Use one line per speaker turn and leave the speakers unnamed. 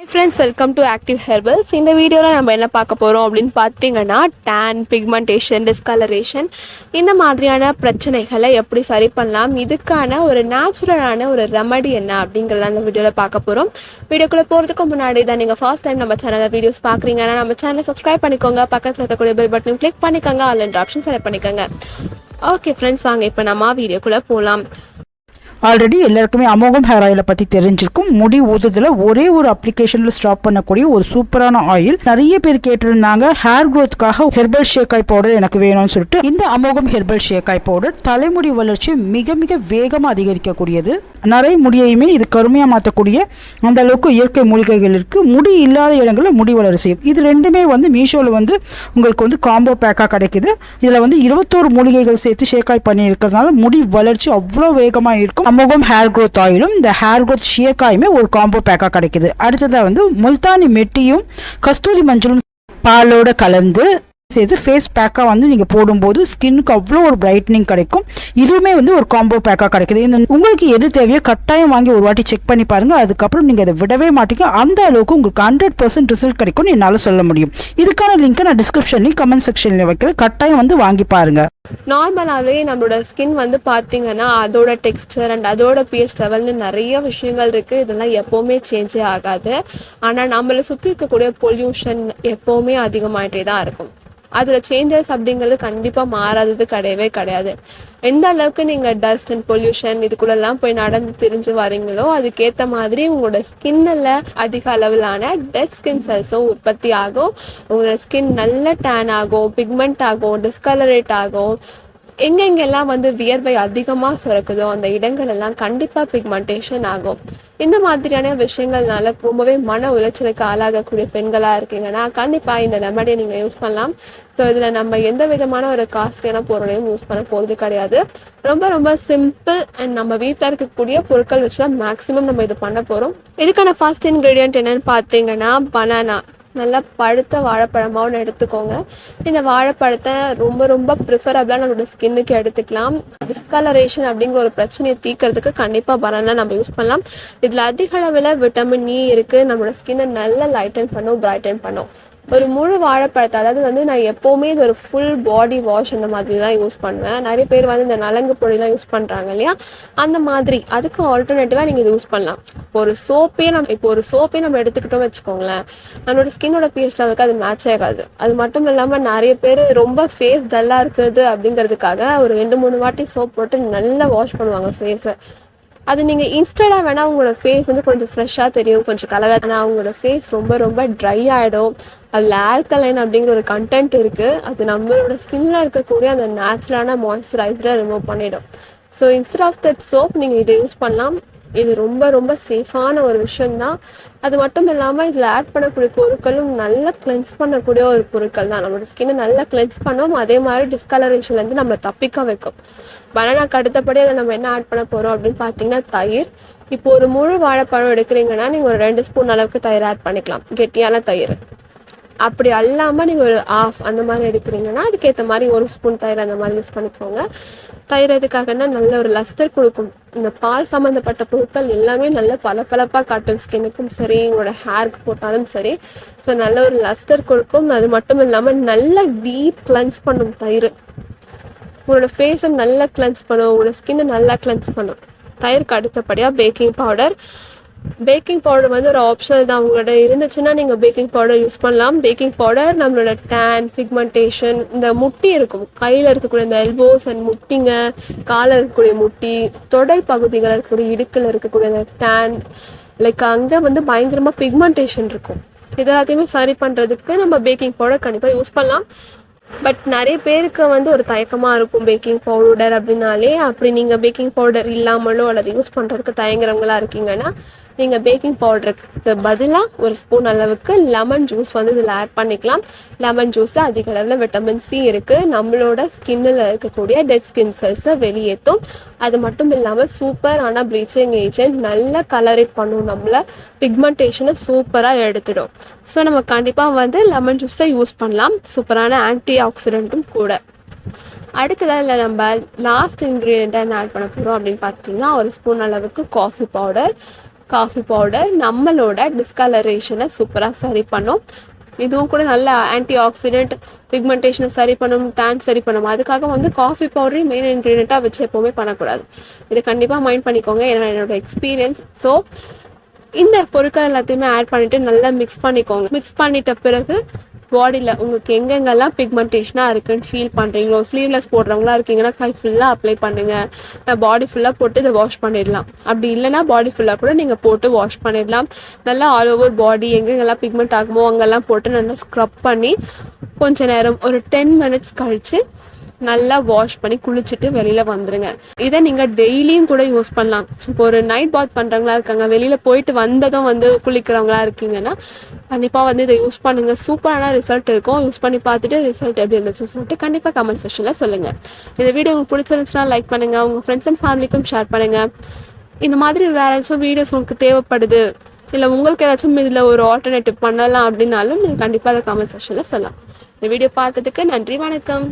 Hi friends, welcome to Active Herbals. இந்த வீடியோவில் நம்ம என்ன பார்க்க போகிறோம் அப்படின்னு பார்த்தீங்கன்னா tan, pigmentation, discoloration இந்த மாதிரியான பிரச்சனைகளை எப்படி சரி பண்ணலாம், இதுக்கான ஒரு நேச்சுரலான ஒரு ரெமடி என்ன அப்படிங்கிறத அந்த வீடியோவில் பார்க்க போகிறோம். வீடியோக்குள்ளே போகிறதுக்கு முன்னாடி தான் நீங்கள் ஃபர்ஸ்ட் டைம் நம்ம சேனலில் வீடியோஸ் பார்க்குறீங்கன்னா நம்ம சேனலை சப்ஸ்கிரைப் பண்ணிக்கோங்க, பக்கத்தில் இருக்கக்கூடிய பெல் பட்டன் கிளிக் பண்ணிக்கோங்க, ஆல் என்ற ஆப்ஷன் செலக்ட் பண்ணிக்கோங்க. ஓகே ஃப்ரெண்ட்ஸ், வாங்க இப்போ நம்ம வீடியோக்குள்ளே போகலாம்.
ஆல்ரெடி எல்லாருக்குமே அமோகம் ஹேர் ஆயிலை பற்றி தெரிஞ்சிருக்கும். முடி ஊதுதல ஒரே ஒரு அப்ளிகேஷனில் ஸ்டாப் பண்ணக்கூடிய ஒரு சூப்பரான ஆயில். நிறைய பேர் கேட்டிருந்தாங்க ஹேர் க்ரோத்துக்காக ஹெர்பல் ஷேக்காய் பவுடர் எனக்கு வேணும்னு சொல்லிட்டு. இந்த அமோகம் ஹெர்பல் ஷேக்காய் பவுடர் தலைமுடி வளர்ச்சி மிக மிக வேகமாக அதிகரிக்கக்கூடியது. நிறைய முடியையுமே இது கருமையாக மாற்றக்கூடிய அந்த அளவுக்கு இயற்கை மூலிகைகள் இருக்குது. முடி இல்லாத இடங்களில் முடி வளர செய்யும். இது ரெண்டுமே மீஷோவில் உங்களுக்கு காம்போ பேக்காக கிடைக்குது. இதில் 21 மூலிகைகள் சேர்த்து ஷேக்காய் பண்ணி இருக்கிறதுனால முடி வளர்ச்சி அவ்வளோ வேகமாக இருக்கும். அமோகம் ஹேர் க்ரோத் ஆயிலும் இந்த ஹேர் க்ரோத் ஷேக்காயுமே ஒரு காம்போ பேக்காக கிடைக்குது. அடுத்ததாக முல்தானி மெட்டியும் கஸ்தூரி மஞ்சளும் பாலோட கலந்து சேர்த்து ஃபேஸ் பேக்காக நீங்கள் போடும்போது ஸ்கின்னுக்கு அவ்வளோ ஒரு பிரைட்னிங் கிடைக்கும். இதுவுமே ஒரு காம்போ பேக்காக கிடைக்குது. இந்த உங்களுக்கு எது தேவையோ கட்டாயம் வாங்கி ஒரு வாட்டி செக் பண்ணி பாருங்கள். அதுக்கப்புறம் நீங்கள் அதை விடவே மாட்டீங்க. அந்த அளவுக்கு உங்களுக்கு 100% ரிசல்ட் கிடைக்கும்னு என்னால் சொல்ல முடியும். இதுக்கான லிங்க்கை நான் டிஸ்கிரிப்ஷன்லையும் கமெண்ட் செக்ஷன்லையும் வைக்கிறேன். கட்டாயம் வாங்கி பாருங்கள்.
நார்மலாகவே நம்மளோட ஸ்கின் பார்த்தீங்கன்னா அதோட டெக்ஸ்டர் அண்ட் அதோட பிஹெச் லெவல்னு நிறைய விஷயங்கள் இருக்குது. இதெல்லாம் எப்போவுமே சேஞ்சே ஆகாது. ஆனால் நம்மளை சுற்றி இருக்கக்கூடிய பொல்யூஷன் எப்போவுமே அதிகமாகிட்டே தான் இருக்கும். அதில் சேஞ்சஸ் அப்படிங்கிறது கண்டிப்பாக மாறாதது கிடையவே கிடையாது. எந்த அளவுக்கு நீங்கள் டஸ்ட் அண்ட் பொல்யூஷன் இதுக்குள்ளெல்லாம் போய் நடந்து திரிஞ்சு வரீங்களோ அதுக்கேற்ற மாதிரி உங்களோட ஸ்கின்னில் அதிக அளவிலான டெட் ஸ்கின் செல்ஸும் உற்பத்தி ஆகும். உங்களோட ஸ்கின் நல்ல டேன் ஆகும், பிக்மெண்ட் ஆகும், டிஸ்கலரேட் ஆகும். எங்கெங்கெல்லாம் வியர்வை அதிகமாக சுரக்குதோ அந்த இடங்கள் எல்லாம் கண்டிப்பாக பிக்மெண்டேஷன் ஆகும். இந்த மாதிரியான விஷயங்கள்னால ரொம்பவே மன உளைச்சலுக்கு ஆளாகக்கூடிய பெண்களாக இருக்கீங்கன்னா கண்டிப்பாக இந்த ரெமடியை நீங்கள் யூஸ் பண்ணலாம். ஸோ இதில் நம்ம எந்த விதமான ஒரு காஸ்ட்லியான பொருளையும் யூஸ் பண்ண போகிறது கிடையாது. ரொம்ப ரொம்ப சிம்பிள் அண்ட் நம்ம வீட்டில் இருக்கக்கூடிய பொருட்கள் வச்சு தான் மேக்ஸிமம் நம்ம இது பண்ண போகிறோம். இதுக்கான ஃபர்ஸ்ட் இன்க்ரீடியன்ட் என்னென்னு பார்த்தீங்கன்னா பனானா. நல்லா பழுத்த வாழைப்பழமாக ஒன்று எடுத்துக்கோங்க. இந்த வாழைப்பழத்தை ரொம்ப ரொம்ப ப்ரிஃபரபிளாக நம்மளோட ஸ்கின்னுக்கு எடுத்துக்கலாம். டிஸ்கலரேஷன் அப்படிங்கிற ஒரு பிரச்சனையை தீர்க்கறதுக்கு கண்டிப்பாக பனானா நம்ம யூஸ் பண்ணலாம். இதில் அதிக அளவில் விட்டமின் இ இருக்குது. நம்மளோட ஸ்கின்னை நல்லா லைட்டன் பண்ணும், பிரைட்டன் பண்ணும். ஒரு முழு வாழைப்பழத்தை அதாவது நான் எப்போவுமே இது ஒரு ஃபுல் பாடி வாஷ் அந்த மாதிரி தான் யூஸ் பண்ணுவேன். நிறைய பேர் இந்த நலங்கு பொடியெலாம் யூஸ் பண்ணுறாங்க இல்லையா, அந்த மாதிரி அதுக்கு ஆல்டர்னேட்டிவாக நீங்கள் இது யூஸ் பண்ணலாம். ஒரு சோப்பே நம்ம எடுத்துக்கிட்டோம் வச்சுக்கோங்களேன், நம்மளோட ஸ்கின்னோட பிஹெச் லெவலுக்கு அது மேட்ச் ஆகாது. அது மட்டும் இல்லாமல் நிறைய பேர் ரொம்ப ஃபேஸ் டல்லாக இருக்கிறது அப்படிங்கிறதுக்காக ஒரு 2-3 வாட்டி சோப் போட்டு நல்லா வாஷ் பண்ணுவாங்க ஃபேஸை. அது நீங்கள் இன்ஸ்டடாக வேணால் உங்களோட ஃபேஸ் கொஞ்சம் ஃப்ரெஷ்ஷாக தெரியும், கொஞ்சம் கலராக. ஆனால் அவங்களோட ஃபேஸ் ரொம்ப ரொம்ப ட்ரை ஆகிடும். அதில் ஆல்கலைன் அப்படிங்கிற ஒரு கண்டென்ட் இருக்குது. அது நம்மளோட ஸ்கின்னில் இருக்கக்கூடிய அந்த நேச்சுரலான மாய்ஸ்சரைசரை ரிமூவ் பண்ணிடும். So instead of that soap நீங்கள் இதை யூஸ் பண்ணலாம். இது ரொம்ப ரொம்ப சேஃபான ஒரு விஷயந்தான். அது மட்டும் இல்லாமல் இதில் ஆட் பண்ணக்கூடிய பொருட்களும் நல்லா கிளென்ஸ் பண்ணக்கூடிய ஒரு பொருட்கள் தான். நம்மளோட ஸ்கின்னை நல்லா கிளென்ஸ் பண்ணும், அதே மாதிரி டிஸ்கலரேஷன்லேருந்து நம்ம தப்பிக்க வைக்கும். பனானாக்கு அடுத்தபடி அதை நம்ம என்ன ஆட் பண்ண போகிறோம் அப்படின்னு பார்த்தீங்கன்னா தயிர். இப்போ ஒரு முழு வாழைப்பழம் எடுக்கிறீங்கன்னா நீங்கள் ஒரு 2 ஸ்பூன் அளவுக்கு தயிர் ஆட் பண்ணிக்கலாம், கெட்டியான தயிர். அப்படி அல்லாமல் நீங்கள் ஒரு ஆஃப் அந்த மாதிரி எடுக்கிறீங்கன்னா அதுக்கேற்ற மாதிரி 1 ஸ்பூன் தயிர் அந்த மாதிரி யூஸ் பண்ணிக்கோங்க. தயிர் எதுக்காகன்னா நல்ல ஒரு லஸ்டர் கொடுக்கும். இந்த பால் சம்மந்தப்பட்ட பொருட்கள் எல்லாமே நல்ல பளபளப்பாக காட்டும், ஸ்கின்னுக்கும் சரி உங்களோட ஹேருக்கு போட்டாலும் சரி. ஸோ நல்ல ஒரு லஸ்டர் கொடுக்கும். அது மட்டும் இல்லாமல் நல்ல டீப் கிளென்ஸ் பண்ணும் தயிர். உங்களோட ஃபேஸை நல்லா கிளென்ஸ் பண்ணும், உங்களோட ஸ்கின்னை நல்லா கிளென்ஸ் பண்ணும். தயிருக்கு அடுத்தபடியாக பேக்கிங் பவுடர். பேக்கிங் பவுடர் ஒரு ஆப்ஷனல் தான். உங்களோட இருந்துச்சுன்னா நீங்கள் பேக்கிங் பவுடர் யூஸ் பண்ணலாம். பேக்கிங் பவுடர் நம்மளோட டேன், பிக்மெண்டேஷன், இந்த முட்டி இருக்கும் கையில் இருக்கக்கூடிய இந்த எல்போஸ் அண்ட் முட்டிங்க, காலில் இருக்கக்கூடிய முட்டி, தொடை பகுதிகளில் இருக்கக்கூடிய இடுக்கில் இருக்கக்கூடிய இந்த டேன், லைக் அங்கே பயங்கரமாக பிக்மெண்டேஷன் இருக்கும். இதெல்லாத்தையுமே சரி பண்ணுறதுக்கு நம்ம பேக்கிங் பவுடர் கண்டிப்பாக யூஸ் பண்ணலாம். பட் நிறைய பேருக்கு ஒரு தயக்கமாக இருக்கும் பேக்கிங் பவுடர் அப்படின்னாலே. அப்படி நீங்கள் பேக்கிங் பவுடர் இல்லாமலோ அல்லது யூஸ் பண்ணுறதுக்கு தயங்குறவங்களா இருக்கீங்கன்னா நீங்கள் பேக்கிங் பவுடருக்கு பதிலாக 1 ஸ்பூன் அளவுக்கு லெமன் ஜூஸ் இதில் ஆட் பண்ணிக்கலாம். லெமன் ஜூஸில் அதிக அளவில் விட்டமின் சி இருக்குது. நம்மளோட ஸ்கின்னில் இருக்கக்கூடிய டெட் ஸ்கின் செல்ஸை வெளியேற்றும். அது மட்டும் இல்லாமல் சூப்பரான ப்ளீச்சிங் ஏஜென்ட், நல்லா கலரேட் பண்ணும், நம்மளை பிக்மெண்டேஷனை சூப்பராக எடுத்துடும். ஸோ நம்ம கண்டிப்பாக லெமன் ஜூஸை யூஸ் பண்ணலாம். சூப்பரான ஆன்டி ஆக்சிடென்ட்டும் கூட. அடுத்ததாக நம்ம லாஸ்ட் இன்க்ரீடியண்ட்டை என்ன ஆட் பண்ண போகிறோம் அப்படின்னு பார்த்தீங்கன்னா 1 ஸ்பூன் அளவுக்கு காஃபி பவுடர். காஃபி பவுடர் நம்மளோட டிஸ்கலரேஷனை சூப்பராக சரி பண்ணும். இதுவும் கூட நல்ல ஆன்டி ஆக்சிடென்ட், பிக்மெண்டேஷனை சரி பண்ணும், டேன் சரி பண்ணும். அதுக்காக வந்து காஃபி பவுடரையும் மெயின் இன்க்ரீடியண்ட்டாக வச்சு எப்போவுமே பண்ணக்கூடாது. இதை கண்டிப்பாக மைண்ட் பண்ணிக்கோங்க, ஏன்னா என்னோட எக்ஸ்பீரியன்ஸ். ஸோ இந்த பொருட்கள் எல்லாத்தையுமே ஆட் பண்ணிவிட்டு நல்லா மிக்ஸ் பண்ணிக்கோங்க. மிக்ஸ் பண்ணிட்ட பிறகு பாடியில் உங்களுக்கு எங்கெங்கெல்லாம் பிக்மெண்டேஷனாக இருக்குன்னு ஃபீல் பண்ணுறீங்களோ, ஸ்லீவ்லெஸ் போடுறவங்களா இருக்கீங்கன்னா கை ஃபுல்லாக அப்ளை பண்ணுங்கள். பாடி ஃபுல்லாக போட்டு இதை வாஷ் பண்ணிடலாம். அப்படி இல்லைனா பாடி ஃபுல்லாக கூட நீங்கள் போட்டு வாஷ் பண்ணிடலாம். நல்லா ஆல் ஓவர் பாடி எங்கெங்கெல்லாம் பிக்மெண்ட் ஆகுமோ அங்கெல்லாம் போட்டு நல்லா ஸ்க்ரப் பண்ணி கொஞ்ச நேரம் ஒரு 10 மினிட்ஸ் கழித்து நல்லா வாஷ் பண்ணி குளிச்சுட்டு வெளியில் வந்துடுங்க. இதை நீங்கள் டெய்லியும் கூட யூஸ் பண்ணலாம். இப்போ ஒரு நைட் பாத் பண்ணுறவங்களா இருக்காங்க, வெளியில் போயிட்டு வந்ததும் வந்து குளிக்கிறவங்களா இருக்கீங்கன்னா கண்டிப்பாக வந்து இதை யூஸ் பண்ணுங்கள். சூப்பரான ரிசல்ட் இருக்கும். யூஸ் பண்ணி பார்த்துட்டு ரிசல்ட் எப்படி இருந்துச்சுன்னு சொல்லிட்டு கண்டிப்பாக கமெண்ட் செக்ஷனில் சொல்லுங்கள். இந்த வீடியோ உங்களுக்கு பிடிச்சிருந்துச்சுன்னா லைக் பண்ணுங்கள், உங்கள் ஃப்ரெண்ட்ஸ் அண்ட் ஃபேமிலிக்கும் ஷேர் பண்ணுங்கள். இந்த மாதிரி வேறு ஏதாச்சும் வீடியோஸ் உங்களுக்கு தேவைப்படுது, இல்லை உங்களுக்கு ஏதாச்சும் இதில் ஒரு ஆல்டர்னேட்டிவ் பண்ணலாம் அப்படின்னாலும் நீங்கள் கண்டிப்பாக அதை கமெண்ட் செக்ஷனில் சொல்லலாம். இந்த வீடியோ பார்த்ததுக்கு நன்றி, வணக்கம்.